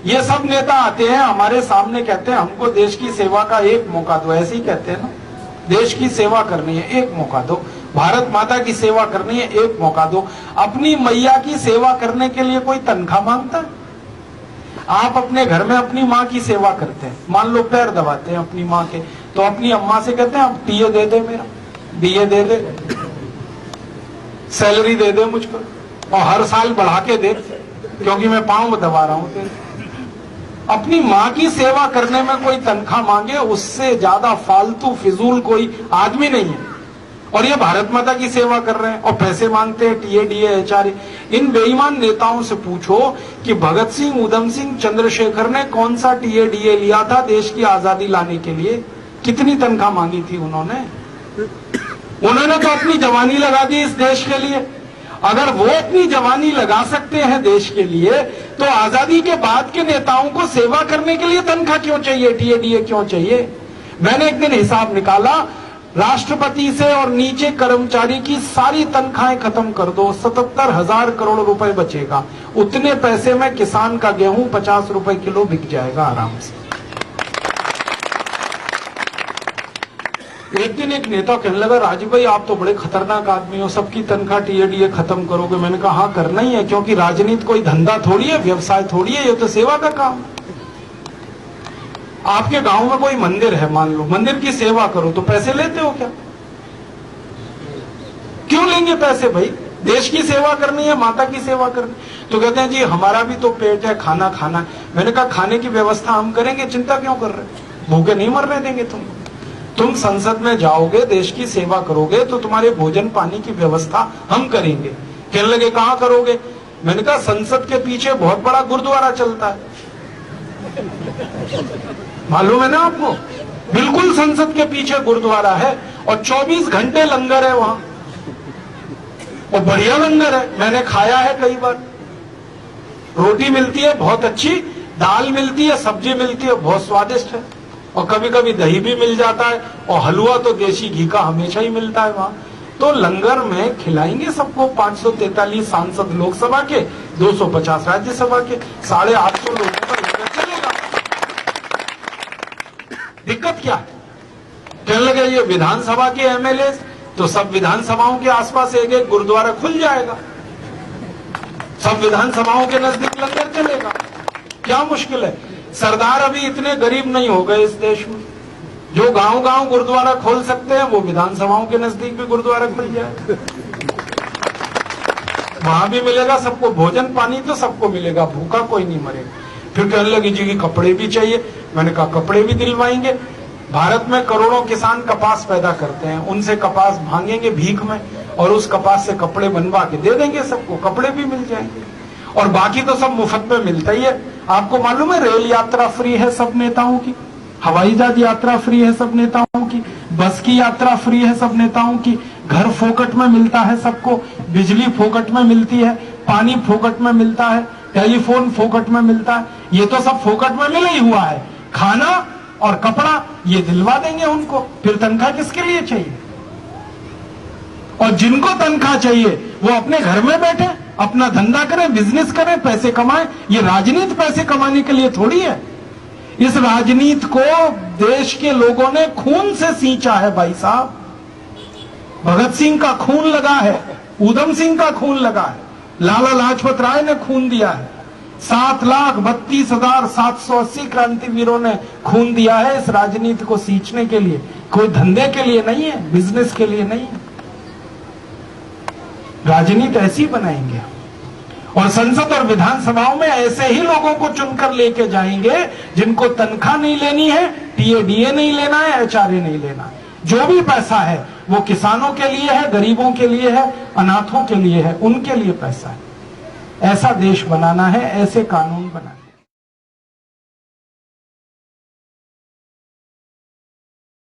ये सब नेता आते हैं हमारे सामने, कहते हैं हमको देश की सेवा का एक मौका दो। ऐसे ही कहते हैं ना, देश की सेवा करनी है एक मौका दो, भारत माता की सेवा करनी है एक मौका दो। अपनी मैया की सेवा करने के लिए कोई तनख्वाह मांगता है? आप अपने घर में अपनी माँ की सेवा करते हैं, मान लो पैर दबाते हैं अपनी माँ के, तो अपनी अम्मा से कहते हैं अब टीए दे दे, मेरा बीए दे दे, सैलरी दे दे मुझको, और हर साल बढ़ा के दे, क्योंकि मैं पांव दबा रहा हूं तेरे। अपनी माँ की सेवा करने में कोई तनख्वाह मांगे, उससे ज्यादा फालतू फिजूल कोई आदमी नहीं है। और ये भारत माता की सेवा कर रहे हैं और पैसे मांगते हैं, टीए डीए एचआरए। इन बेईमान नेताओं से पूछो कि भगत सिंह, उधम सिंह, चंद्रशेखर ने कौन सा टीए डीए लिया था देश की आजादी लाने के लिए? कितनी तनख्वाह मांगी थी उन्होंने? उन्होंने तो अपनी जवानी लगा दी इस देश के लिए। अगर वो अपनी जवानी लगा सकते हैं देश के लिए, तो आजादी के बाद के नेताओं को सेवा करने के लिए तनख्वाह क्यों चाहिए, टीए डीए क्यों चाहिए? मैंने एक दिन हिसाब निकाला, राष्ट्रपति से और नीचे कर्मचारी की सारी तनख्वाहें खत्म कर दो, 77,000 करोड़ रुपए बचेगा। उतने पैसे में किसान का गेहूं 50 रुपए किलो बिक जाएगा आराम से। एक दिन एक नेता कहने लगा, राजीव भाई आप तो बड़े खतरनाक आदमी हो, सबकी तनख्वाह टीए डीए खत्म करोगे? मैंने कहा हाँ करना ही है, क्योंकि राजनीति कोई धंधा थोड़ी है, व्यवसाय थोड़ी है, ये तो सेवा का काम। आपके गांव में कोई मंदिर है, मान लो, मंदिर की सेवा करो तो पैसे लेते हो क्या? क्यों लेंगे पैसे भाई? देश की सेवा करनी है, माता की सेवा करनी। तो कहते हैं जी हमारा भी तो पेट है, खाना खाना है। मैंने कहा खाने की व्यवस्था हम करेंगे, चिंता क्यों कर रहे? भूखे नहीं मरने देंगे तुम संसद में जाओगे, देश की सेवा करोगे, तो तुम्हारे भोजन पानी की व्यवस्था हम करेंगे। कहने लगे कहां करोगे? मैंने कहा संसद के पीछे बहुत बड़ा गुरुद्वारा चलता है, मालूम है ना आपको? बिल्कुल संसद के पीछे गुरुद्वारा है और 24 घंटे लंगर है वहां, और बढ़िया लंगर है, मैंने खाया है कई बार। रोटी मिलती है बहुत अच्छी, दाल मिलती है, सब्जी मिलती है, बहुत स्वादिष्ट है, और कभी कभी दही भी मिल जाता है, और हलवा तो देसी घी का हमेशा ही मिलता है वहां। तो लंगर में खिलाएंगे सबको। 543 सांसद लोकसभा के, 250 राज्यसभा के, 850 लोगों का लंगर चलेगा। दिक्कत क्या है? कहने लगे ये विधानसभा के एमएलए, तो सब विधानसभाओं के आसपास एक एक गुरुद्वारा खुल जाएगा, सब विधानसभाओं के नजदीक लंगर चलेगा। क्या मुश्किल है? सरदार अभी इतने गरीब नहीं हो गए इस देश में, जो गांव गांव गुरुद्वारा खोल सकते हैं, वो विधानसभाओं के नजदीक भी गुरुद्वारा खुल जाए, वहां भी मिलेगा सबको भोजन पानी, तो सबको मिलेगा, भूखा कोई नहीं मरेगा। फिर कहने लगी जी कि कपड़े भी चाहिए। मैंने कहा कपड़े भी दिलवाएंगे। भारत में करोड़ों किसान कपास पैदा करते हैं, उनसे कपास भांगेंगे भीख में, और उस कपास से कपड़े बनवा के दे देंगे सबको, कपड़े भी मिल जाएंगे, और बाकी तो सब मुफ्त में मिलता ही है। आपको मालूम है रेल यात्रा फ्री है सब नेताओं की, हवाई जहाज यात्रा फ्री है सब नेताओं की, बस की यात्रा फ्री है सब नेताओं की, घर फोकट में मिलता है सबको, बिजली फोकट में मिलती है, पानी फोकट में मिलता है, टेलीफोन फोकट में मिलता है। ये तो सब फोकट में मिला ही हुआ है। खाना और कपड़ा ये दिलवा देंगे उनको, फिर तनख्वाह किसके लिए चाहिए? और जिनको तनख्वाह चाहिए वो अपने घर में बैठे, अपना धंधा करें, बिजनेस करें, पैसे कमाएं। ये राजनीति पैसे कमाने के लिए थोड़ी है। इस राजनीति को देश के लोगों ने खून से सींचा है भाई साहब। भगत सिंह का खून लगा है, उधम सिंह का खून लगा है, लाला लाजपत राय ने खून दिया है, 7,32,780 क्रांतिवीरों ने खून दिया है इस राजनीति को सींचने के लिए। कोई धंधे के लिए नहीं है, बिजनेस के लिए नहीं है। राजनीति ऐसी बनाएंगे, और संसद और विधानसभाओं में ऐसे ही लोगों को चुनकर लेके जाएंगे जिनको तनख्वाह नहीं लेनी है, टीए डीए नहीं लेना है, एचआरए नहीं लेना है। जो भी पैसा है वो किसानों के लिए है, गरीबों के लिए है, अनाथों के लिए है, उनके लिए पैसा है। ऐसा देश बनाना है, ऐसे कानून बनाना है।